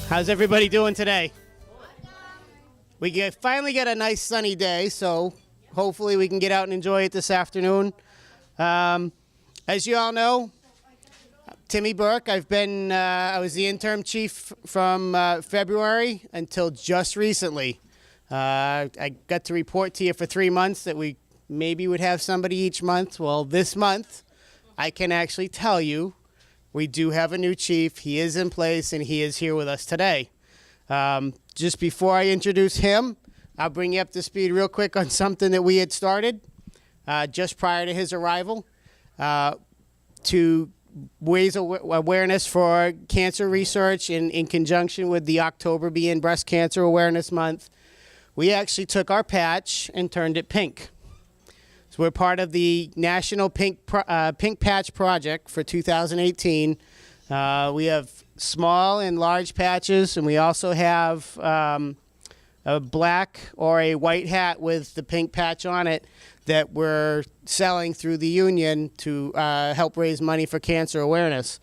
How's everybody doing today? Finally get a nice sunny day, so hopefully we can get out and enjoy it this afternoon. As you all know, Timmy Burke. I was the interim chief from February until just recently. I got to report to you for 3 months that we maybe would have somebody each month. Well, this month, I can actually tell you we do have a new chief. He is in place, and he is here with us today. Just before I introduce him, I'll bring you up to speed real quick on something that we had started just prior to his arrival to raise awareness for cancer research in conjunction with the October being Breast Cancer Awareness Month. We actually took our patch and turned it pink. So we're part of the National Pink Patch Project for 2018. We have small and large patches, and we also have a black or a white hat with the pink patch on it that we're selling through the union to help raise money for cancer awareness.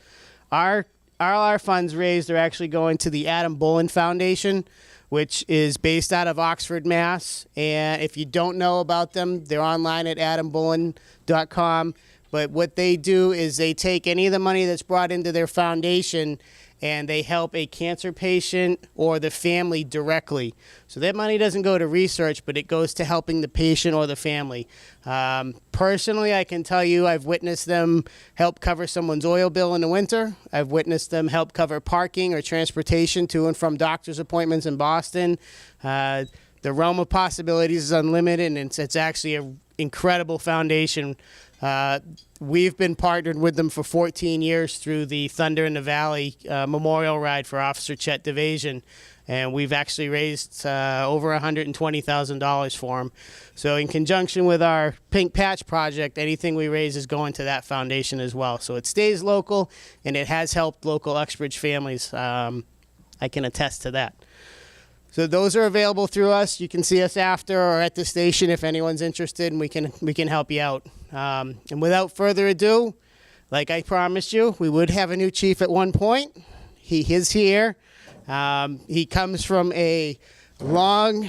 All our funds raised are actually going to the Adam Bullen Foundation, which is based out of Oxford, Mass. And if you don't know about them, they're online at adambullen.com. But what they do is they take any of the money that's brought into their foundation and they help a cancer patient or the family directly. So that money doesn't go to research, but it goes to helping the patient or the family. Personally, I can tell you I've witnessed them help cover someone's oil bill in the winter. I've witnessed them help cover parking or transportation to and from doctor's appointments in Boston. The realm of possibilities is unlimited, and it's actually an incredible foundation. We've been partnered with them for 14 years through the Thunder in the Valley Memorial Ride for Officer Chet Devasion, and we've actually raised over $120,000 for them. So in conjunction with our Pink Patch Project, anything we raise is going to that foundation as well. So it stays local, and it has helped local Uxbridge families. I can attest to that. So those are available through us. You can see us after or at the station if anyone's interested, and we can help you out. And without further ado, like I promised you, we would have a new chief at one point. He is here. He comes from a long,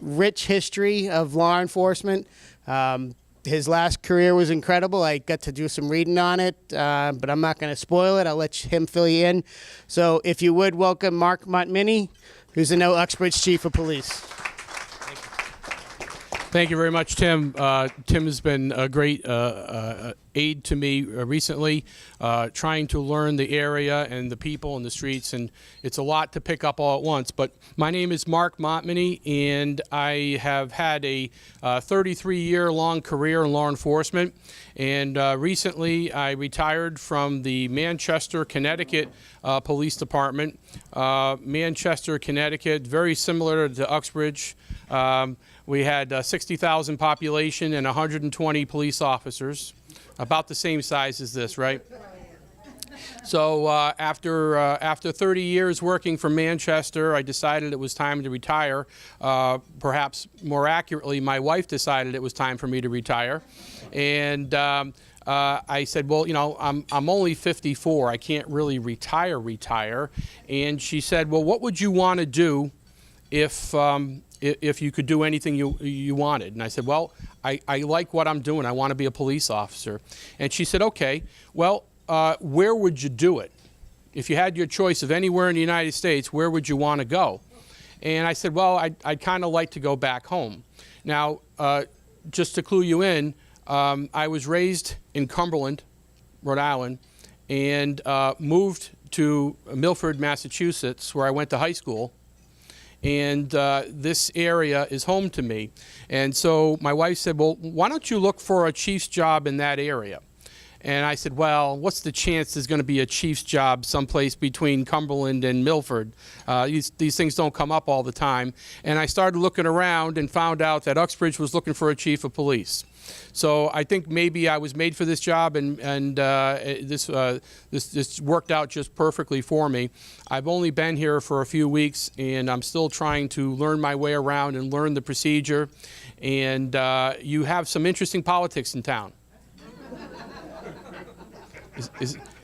rich history of law enforcement. His last career was incredible. I got to do some reading on it, but I'm not going to spoil it. I'll let him fill you in. So if you would, welcome Mark Montminy, who's the new Uxbridge Chief of Police. Thank you very much, Tim. Tim has been a great aid to me recently, trying to learn the area and the people and the streets, and it's a lot to pick up all at once. But my name is Mark Montminy, and I have had a 33-year-long career in law enforcement. And recently, I retired from the Manchester, Connecticut Police Department. Manchester, Connecticut, very similar to Uxbridge. We had 60,000 population and 120 police officers, about the same size as this, right? So after 30 years working for Manchester, I decided it was time to retire. Perhaps more accurately, my wife decided it was time for me to retire. And I said, well, you know, I'm only 54. I can't really retire. And she said, well, what would you want to do if you could do anything you wanted? And I said, well, I like what I'm doing. I want to be a police officer. And she said, okay, well, where would you do it? If you had your choice of anywhere in the United States, where would you want to go? And I said, well, I'd kind of like to go back home. Now, just to clue you in, I was raised in Cumberland, Rhode Island, and moved to Milford, Massachusetts, where I went to high school. And this area is home to me. And so my wife said, well, why don't you look for a chief's job in that area? And I said, well, what's the chance there's going to be a chief's job someplace between Cumberland and Milford? These things don't come up all the time. And I started looking around and found out that Uxbridge was looking for a chief of police. So I think maybe I was made for this job, and this worked out just perfectly for me. I've only been here for a few weeks, and I'm still trying to learn my way around and learn the procedure. And you have some interesting politics in town.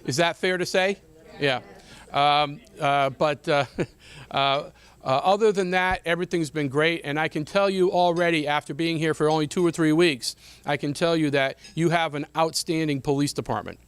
Is that fair to say? Yeah. Other than that, everything's been great, and I can tell you already, after being here for only 2 or 3 weeks, I can tell you that you have an outstanding police department.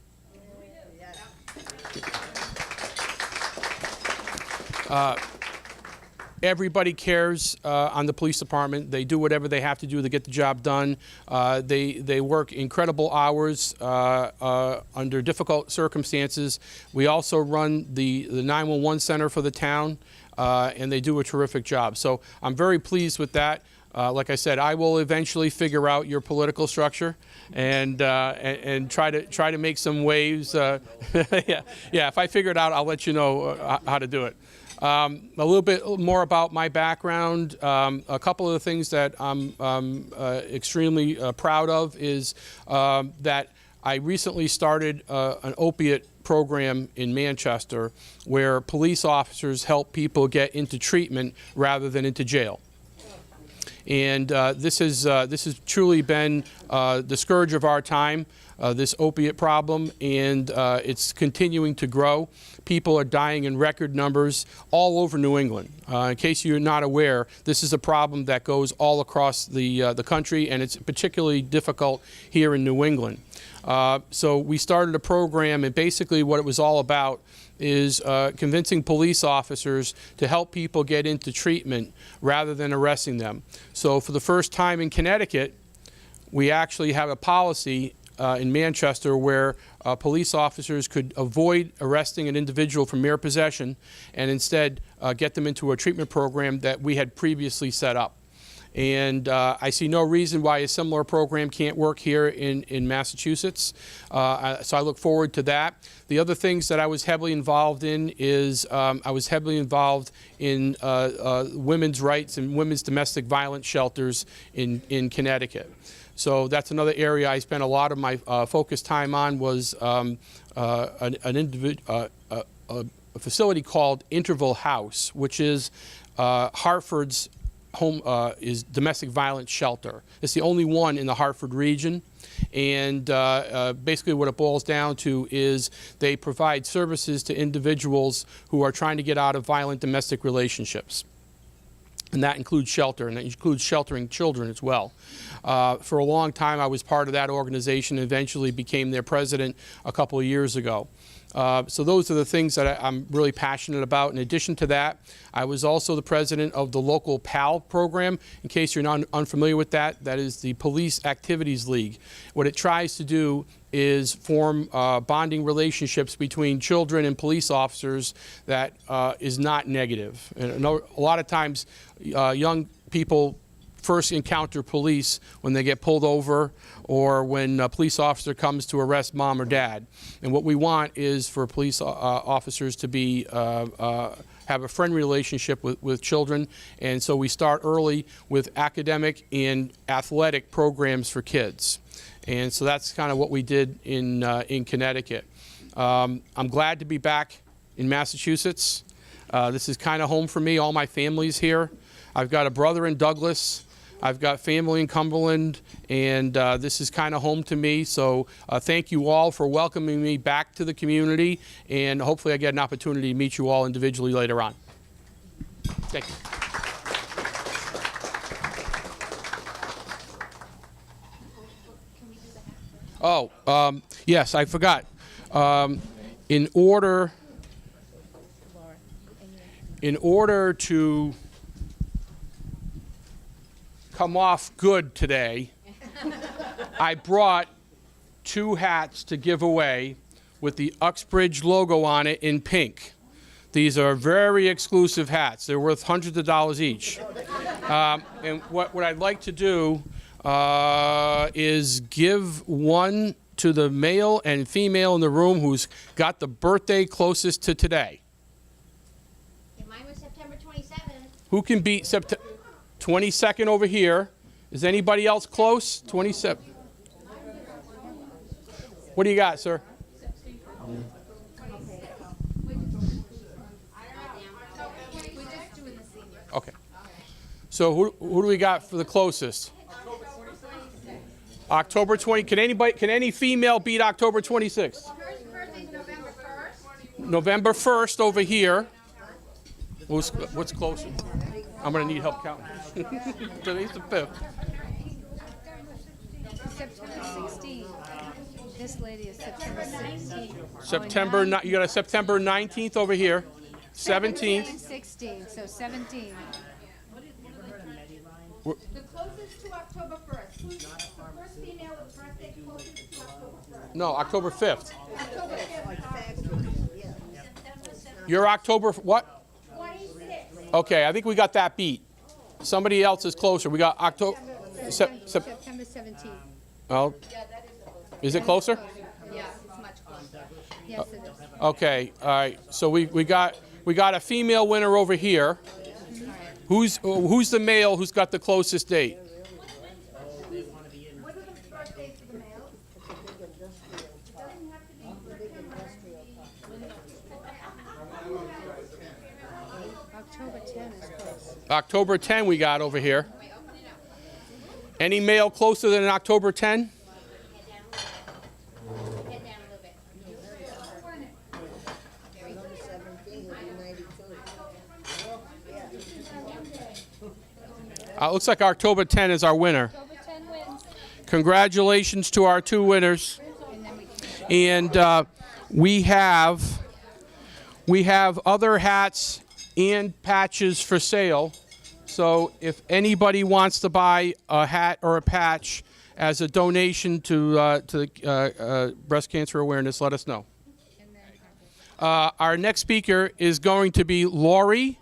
Everybody cares on the police department. They do whatever they have to do to get the job done. They work incredible hours under difficult circumstances. We also run the 911 center for the town, and they do a terrific job. So I'm very pleased with that. Like I said, I will eventually figure out your political structure and try to make some waves. Yeah, if I figure it out, I'll let you know how to do it. A little bit more about my background. A couple of the things that I'm extremely proud of is that I recently started an opiate program in Manchester where police officers help people get into treatment rather than into jail. And this has truly been the scourge of our time, this opiate problem, and it's continuing to grow. People are dying in record numbers all over New England. In case you're not aware, this is a problem that goes all across the country, and it's particularly difficult here in New England. So we started a program, and basically what it was all about is convincing police officers to help people get into treatment rather than arresting them. So for the first time in Connecticut, we actually have a policy in Manchester where police officers could avoid arresting an individual for mere possession and instead get them into a treatment program that we had previously set up. And I see no reason why a similar program can't work here in Massachusetts. So I look forward to that. The other things that I was heavily involved in is I was heavily involved in women's rights and women's domestic violence shelters in Connecticut. So that's another area I spent a lot of my focus time on was a facility called Interval House, which is Hartford's home is domestic violence shelter. It's the only one in the Hartford region, and basically what it boils down to is they provide services to individuals who are trying to get out of violent domestic relationships. And that includes shelter, and that includes sheltering children as well. For a long time, I was part of that organization and eventually became their president a couple of years ago. So those are the things that I'm really passionate about. In addition to that, I was also the president of the local PAL program. In case you're not unfamiliar with that, that is the Police Activities League. What it tries to do is form bonding relationships between children and police officers that is not negative. And a lot of times, young people first encounter police when they get pulled over or when a police officer comes to arrest mom or dad. And what we want is for police officers to be have a friendly relationship with children, and so we start early with academic and athletic programs for kids. And so that's kind of what we did in Connecticut. I'm glad to be back in Massachusetts. This is kind of home for me. All my family's here. I've got a brother in Douglas. I've got family in Cumberland, and this is kind of home to me. So thank you all for welcoming me back to the community, and hopefully I get an opportunity to meet you all individually later on. Thank you. Oh, yes, I forgot. In order to come off good today, I brought 2 hats to give away with the Uxbridge logo on it in pink. These are very exclusive hats. They're worth hundreds of dollars each. And what I'd like to do is give one to the male and female in the room who's got the birthday closest to today. Yeah, mine was September 27th. Who can beat September 22nd over here? Is anybody else close? 27. What do you got, sir? Okay. So who do we got for the closest? October 20. Can any female beat October 26th? Her birthday's November 1st. November 1st over here. What's closer? I'm going to need help counting. Today's the 5th. September 16th. This lady is September 16th. You got a September 19th over here. 17th. 16th, so 17. The closest to October 1st. Who's the first female with birthday closest to October 1st? No, October 5th. October 5th. You're October what? 26. Okay, I think we got that beat. Somebody else is closer. We got October. September 17th. Oh, is it closer? Yes, it's much closer. Yes, it is. Okay, all right. So we got a female winner over here. Who's the male who's got the closest date? What are the birthdays for the males? Doesn't have to be October 10 is close. October 10 we got over here. Any male closer than October 10? Get down a little bit. Looks like October 10 is our winner. October 10 wins. Congratulations to our two winners. And we have other hats and patches for sale. So if anybody wants to buy a hat or a patch as a donation to breast cancer awareness, let us know. Our next speaker is going to be Lori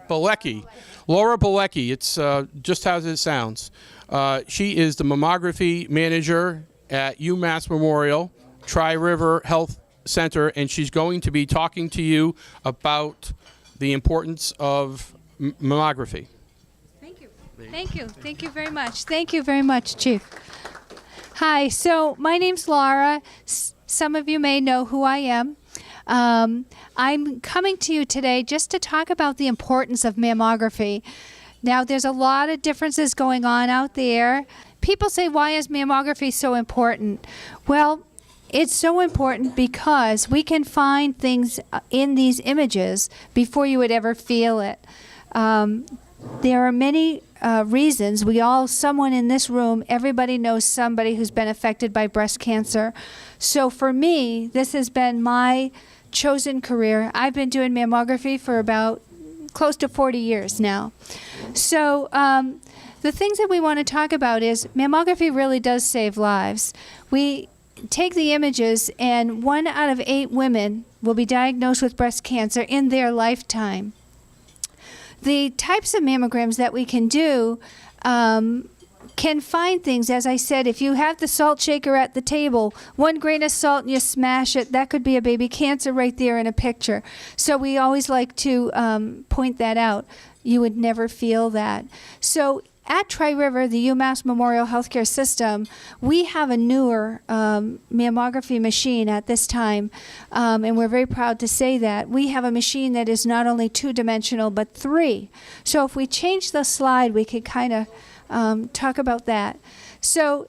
Bielecki. Laura Bielecki. It's just as it sounds. She is the mammography manager at UMass Memorial Tri-River Health Center, and she's going to be talking to you about the importance of mammography. Thank you. Thank you. Thank you very much. Thank you very much, Chief. Hi, so my name's Laura. Some of you may know who I am. I'm coming to you today just to talk about the importance of mammography. Now, there's a lot of differences going on out there. People say, why is mammography so important? Well, it's so important because we can find things in these images before you would ever feel it. There are many reasons. Someone in this room, everybody knows somebody who's been affected by breast cancer. So for me, this has been my chosen career. I've been doing mammography for about close to 40 years now. So the things that we want to talk about is mammography really does save lives. We take the images, and 1 out of 8 women will be diagnosed with breast cancer in their lifetime. The types of mammograms that we can do can find things. As I said, if you have the salt shaker at the table, 1 grain of salt and you smash it, that could be a baby cancer right there in a picture. So we always like to point that out. You would never feel that. So at Tri-River, the UMass Memorial Healthcare System, we have a newer mammography machine at this time, and we're very proud to say that. We have a machine that is not only 2-dimensional, but 3. So if we change the slide, we could kind of talk about that. So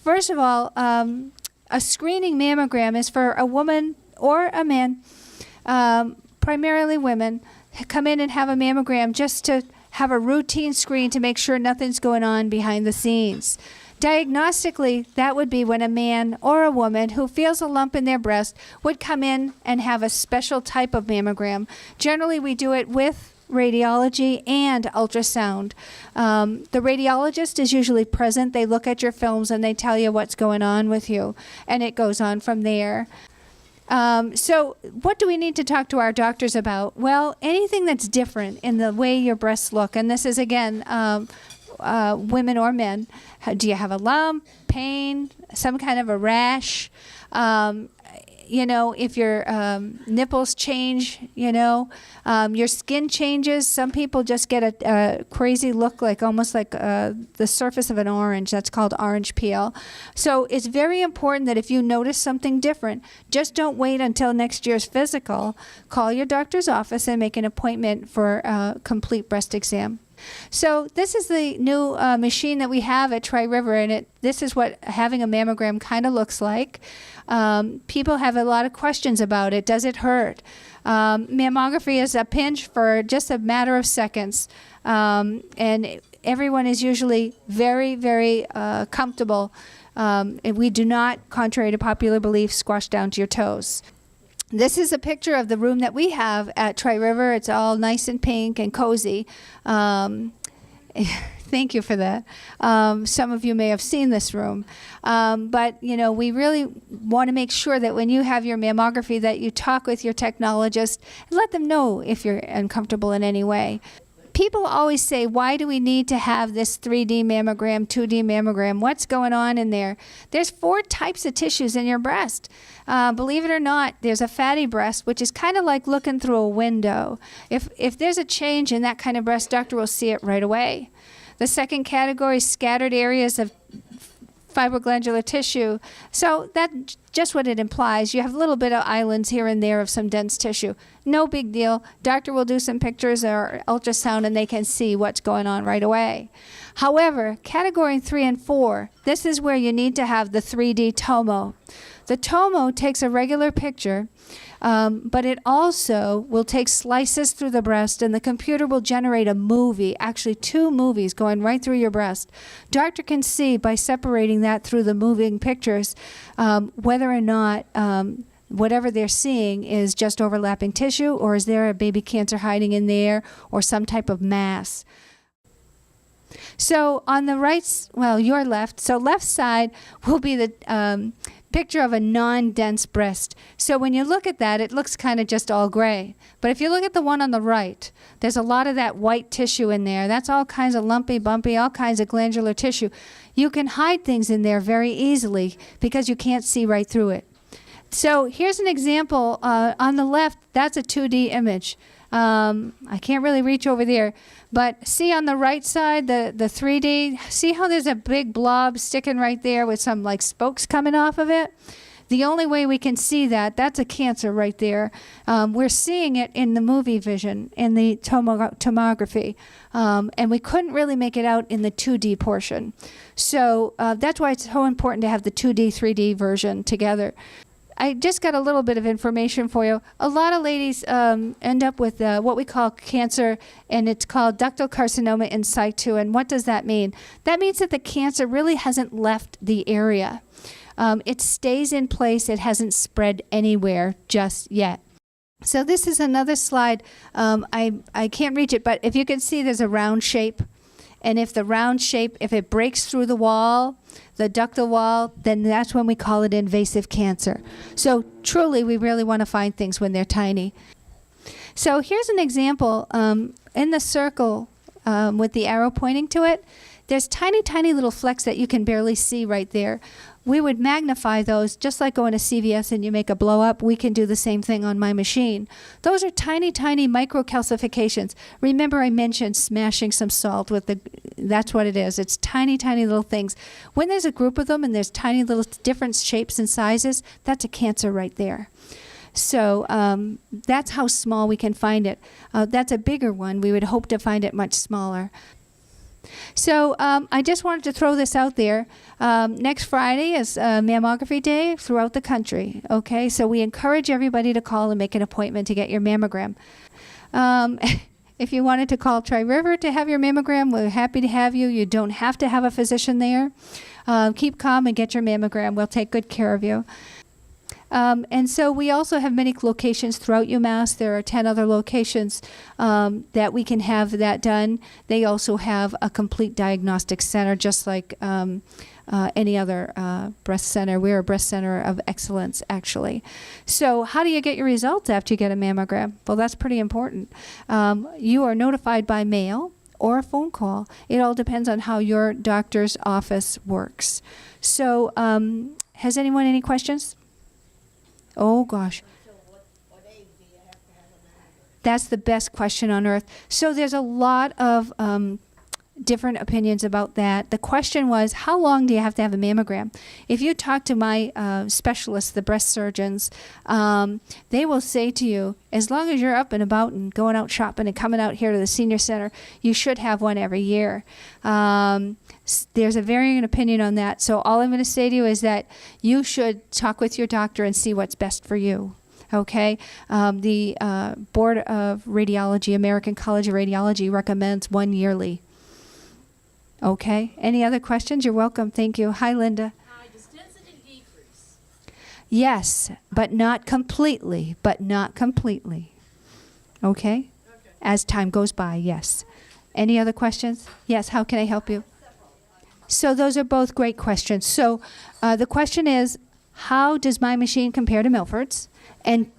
first of all, a screening mammogram is for a woman or a man, primarily women, come in and have a mammogram just to have a routine screen to make sure nothing's going on behind the scenes. Diagnostically, that would be when a man or a woman who feels a lump in their breast would come in and have a special type of mammogram. Generally, we do it with radiology and ultrasound. The radiologist is usually present. They look at your films and they tell you what's going on with you, and it goes on from there. So what do we need to talk to our doctors about? Well, anything that's different in the way your breasts look, and this is, again, women or men. Do you have a lump, pain, some kind of a rash? If your nipples change, your skin changes. Some people just get a crazy look, almost like the surface of an orange. That's called orange peel. So it's very important that if you notice something different, just don't wait until next year's physical. Call your doctor's office and make an appointment for a complete breast exam. So this is the new machine that we have at Tri-River, and this is what having a mammogram kind of looks like. People have a lot of questions about it. Does it hurt? Mammography is a pinch for just a matter of seconds, and everyone is usually very, very comfortable. And we do not, contrary to popular belief, squash down to your toes. This is a picture of the room that we have at Tri-River. It's all nice and pink and cozy. Thank you for that. Some of you may have seen this room. But, you know, we really want to make sure that when you have your mammography that you talk with your technologist and let them know if you're uncomfortable in any way. People always say, why do we need to have this 3D mammogram, 2D mammogram? What's going on in there? There's 4 types of tissues in your breast. Believe it or not, there's a fatty breast, which is kind of like looking through a window. If there's a change in that kind of breast, doctor will see it right away. The second category is scattered areas of fibroglandular tissue. So that's just what it implies. You have a little bit of islands here and there of some dense tissue. No big deal. Doctor will do some pictures or ultrasound and they can see what's going on right away. However, category 3 and 4, this is where you need to have the 3D tomo. The tomo takes a regular picture, but it also will take slices through the breast, and the computer will generate a movie, actually 2 movies going right through your breast. Doctor can see by separating that through the moving pictures whether or not whatever they're seeing is just overlapping tissue, or is there a baby cancer hiding in there, or some type of mass. So on the right, well, your left, so left side will be the picture of a non-dense breast. So when you look at that, it looks kind of just all gray. But if you look at the one on the right, there's a lot of that white tissue in there. That's all kinds of lumpy, bumpy, all kinds of glandular tissue. You can hide things in there very easily because you can't see right through it. So here's an example. On the left, that's a 2D image. I can't really reach over there. But see on the right side, the 3D, see how there's a big blob sticking right there with some like spokes coming off of it? The only way we can see that, that's a cancer right there. We're seeing it in the movie vision, in the tomography. And we couldn't really make it out in the 2D portion. So that's why it's so important to have the 2D, 3D version together. I just got a little bit of information for you. A lot of ladies end up with what we call cancer, and it's called ductal carcinoma in situ. And what does that mean? That means that the cancer really hasn't left the area. It stays in place. It hasn't spread anywhere just yet. So this is another slide. I can't reach it, but if you can see, there's a round shape. And if the round shape, if it breaks through the wall, the ductal wall, then that's when we call it invasive cancer. So truly, we really want to find things when they're tiny. So here's an example. In the circle with the arrow pointing to it, there's tiny, tiny little flecks that you can barely see right there. We would magnify those, just like going to CVS and you make a blow up. We can do the same thing on my machine. Those are tiny, tiny microcalcifications. Remember I mentioned smashing some salt with that's what it is. It's tiny, tiny little things. When there's a group of them and there's tiny little different shapes and sizes, that's a cancer right there. So that's how small we can find it. That's a bigger one. We would hope to find it much smaller. So I just wanted to throw this out there. Next Friday is Mammography Day throughout the country. Okay, so we encourage everybody to call and make an appointment to get your mammogram. If you wanted to call Tri-River to have your mammogram, we're happy to have you. You don't have to have a physician there. Keep calm and get your mammogram. We'll take good care of you. And so we also have many locations throughout UMass. There are 10 other locations that we can have that done. They also have a complete diagnostic center, just like any other breast center. We're a breast center of excellence, actually. So how do you get your results after you get a mammogram? Well, that's pretty important. You are notified by mail or a phone call. It all depends on how your doctor's office works. So has anyone any questions? Oh, gosh. So what age do you have to have a mammogram? That's the best question on earth. So there's a lot of different opinions about that. The question was, how long do you have to have a mammogram? If you talk to my specialists, the breast surgeons, they will say to you, as long as you're up and about and going out shopping and coming out here to the senior center, you should have one every year. There's a varying opinion on that. So all I'm going to say to you is that you should talk with your doctor and see what's best for you. Okay, the Board of Radiology, American College of Radiology, recommends 1 yearly. Okay, any other questions? You're welcome. Thank you. Hi, Linda. Hi, does density decrease? Yes, but not completely. But not completely. Okay? As time goes by, yes. Any other questions? Yes, how can I help you? So those are both great questions. So the question is, how does my machine compare to Milfords? And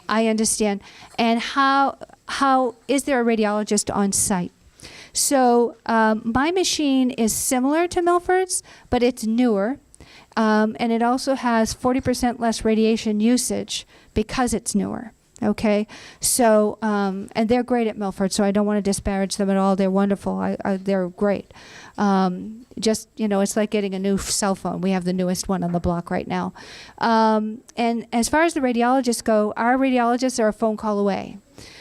I understand. And how is there a radiologist on site? So my machine is similar to Milford's, but it's newer. And it also has 40% less radiation usage because it's newer. Okay, so and they're great at Milford, so I don't want to disparage them at all. They're wonderful. They're great. Just, you know, it's like getting a new cell phone. We have the newest one on the block right now. And as far as the radiologists go, our radiologists are a phone call away.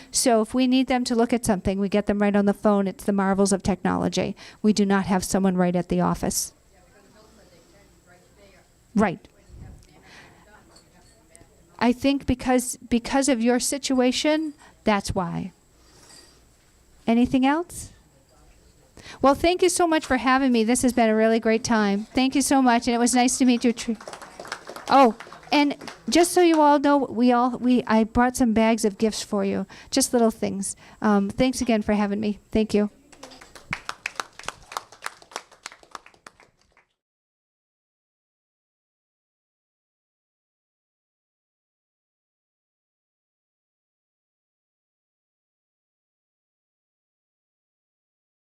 So if we need them to look at something, we get them right on the phone. It's the marvels of technology. We do not have someone right at the office. Right. I think because of your situation, that's why. Anything else? Well, thank you so much for having me. This has been a really great time. Thank you so much, and it was nice to meet you. Oh, and just so you all know, I brought some bags of gifts for you, just little things. Thanks again for having me. Thank you.